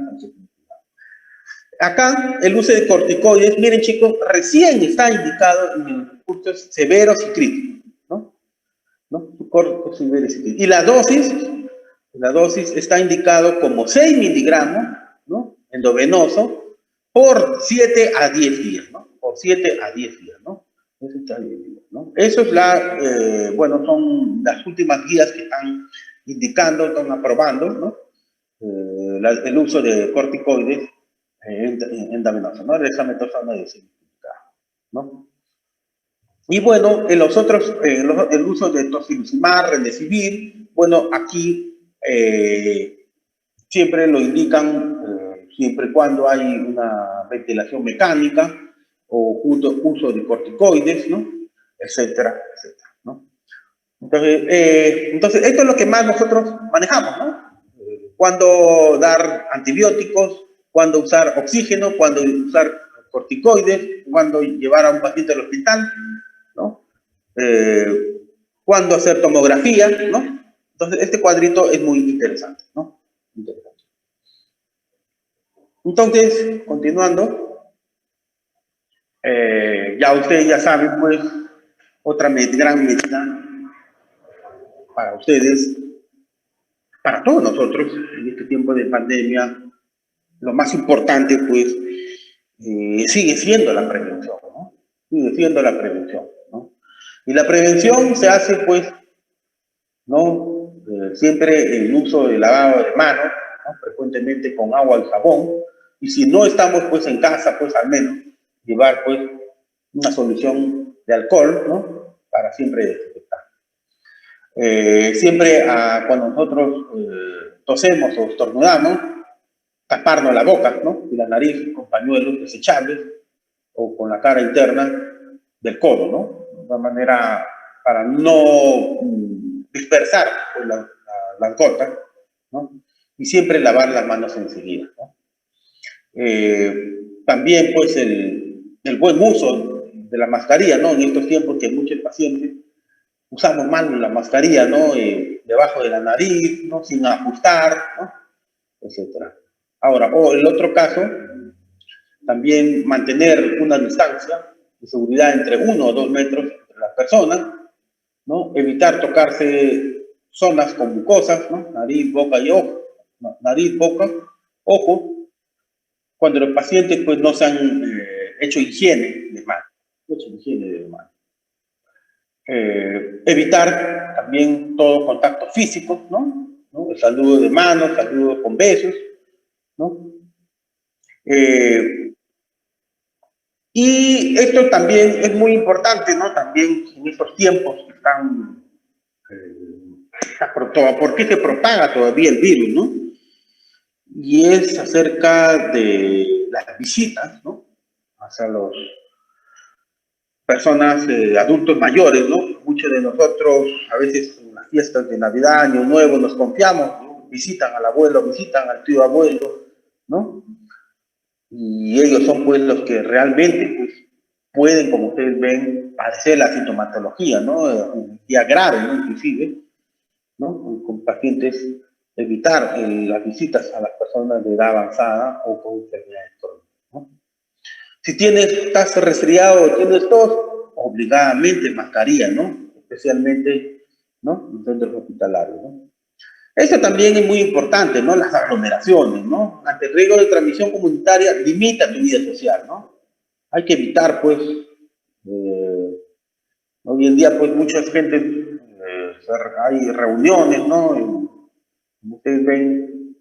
acá el uso de corticoides, miren chicos, recién está indicado en cursos severos y críticos, ¿no? Cortos severos y críticos. Y la dosis está indicado como 6 miligramos, ¿no? Endovenoso por 7 a 10 días, ¿no? Por 7 a 10 días, ¿no? Eso está bien, ¿no? Eso es bueno, son las últimas guías que están indicando, están aprobando, ¿no? El uso de corticoides endovenoso, ¿no? Dexametasona desinfectada, ¿no? Y bueno, en los otros, el uso de tocilizumab, remdesivir, bueno, aquí siempre lo indican siempre y cuando hay una ventilación mecánica o uso de corticoides, ¿no? Etcétera, etcétera, ¿no? Entonces, esto es lo que más nosotros manejamos, ¿no? Cuándo dar antibióticos, cuándo usar oxígeno, cuándo usar corticoides, cuándo llevar a un paciente al hospital, ¿no? Cuándo hacer tomografía, ¿no? Entonces, este cuadrito es muy interesante, ¿no? Interesante. Entonces, continuando, ya ustedes ya saben, pues, otra gran medida para ustedes, para todos nosotros, en este tiempo de pandemia, lo más importante, pues, sigue siendo la prevención, ¿no? Sigue siendo la prevención, ¿no? Y la prevención se hace, pues, ¿no? Siempre el uso del lavado de manos, ¿no? Frecuentemente con agua y jabón, y si no estamos, pues, en casa, pues, al menos, llevar, pues, una solución de alcohol, ¿no? Para siempre desinfectar. Siempre cuando nosotros tosemos o estornudamos, taparnos la boca, ¿no? Y la nariz con pañuelos desechables o con la cara interna del codo, ¿no? De una manera para no dispersar pues, la gota, ¿no? Y siempre lavar las manos enseguida, ¿no? También, pues, el buen uso de la mascarilla, ¿no? En estos tiempos que muchos pacientes usamos mal la mascarilla, ¿no? Debajo de la nariz, ¿no? Sin ajustar, ¿no? Etcétera. Ahora, o el otro caso, también mantener una distancia de seguridad entre 1 o 2 metros entre las personas, ¿no? Evitar tocarse zonas con mucosas, ¿no? Nariz, boca y ojo, no, nariz, boca, ojo, cuando los pacientes pues no se han hecho higiene de manos, evitar también todo contacto físico, ¿no? El saludo de manos, saludo con besos, ¿no? Y esto también es muy importante, ¿no? También en estos tiempos que están... ¿por qué se propaga todavía el virus, no? Y es acerca de las visitas, ¿no? Hacia los personas, adultos mayores, ¿no? Muchos de nosotros, a veces en las fiestas de Navidad, Año Nuevo, nos confiamos, ¿no? Visitan al abuelo, visitan al tío abuelo, ¿no? Y ellos son, pues, los que realmente, pues, pueden, como ustedes ven, padecer la sintomatología, ¿no? Ya grave, ¿no? Inclusive, ¿no? Con pacientes, evitar las visitas a las personas de edad avanzada o con enfermedades crónicas, ¿no? Si estás resfriado o tienes tos, obligadamente mascarilla, ¿no? Especialmente, ¿no? En centros hospitalarios, ¿no? Esto también es muy importante, ¿no? Las aglomeraciones, ¿no? Ante el riesgo de transmisión comunitaria, limita tu vida social, ¿no? Hay que evitar, pues, hoy en día, pues, mucha gente, hay reuniones, ¿no? Como ustedes ven,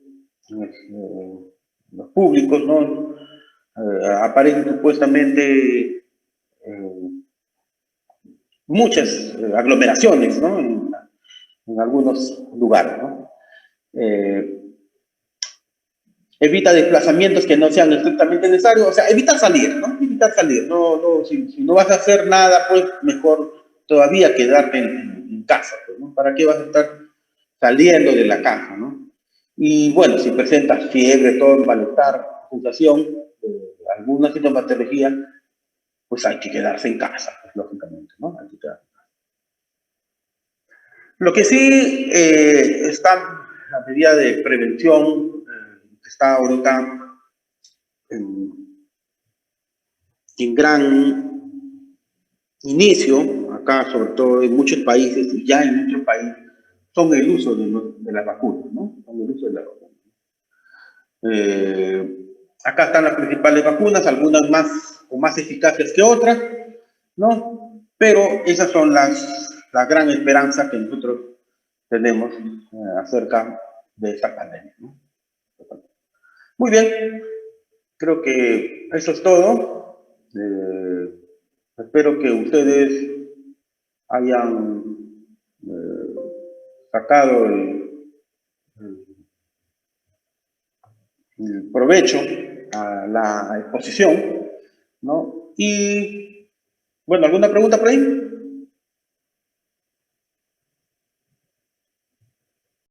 los públicos, ¿no? Aparecen supuestamente muchas aglomeraciones, ¿no? En algunos lugares, ¿no? Evita desplazamientos que no sean estrictamente necesarios, o sea, evitar salir, ¿no? Evitar salir, si no vas a hacer nada, pues mejor todavía quedarte en casa, pues, ¿no? ¿Para qué vas a estar saliendo de la casa, ¿no? Y bueno, si presentas fiebre, tos, malestar, sensación, alguna sintomatología, pues hay que quedarse en casa, pues, lógicamente, ¿no? Hay que quedarse. Lo que sí está, la medida de prevención, está ahorita en gran inicio, acá sobre todo en muchos países y ya en nuestro país, son el uso de las vacunas, ¿no? Son el uso de las vacunas. Acá están las principales vacunas, algunas más o más eficaces que otras, ¿no? Pero esas son la gran esperanza que nosotros tenemos acerca de esta pandemia, ¿no? Muy bien, creo que eso es todo. Espero que ustedes hayan sacado el provecho a la exposición, ¿no? Y, bueno, ¿alguna pregunta por ahí?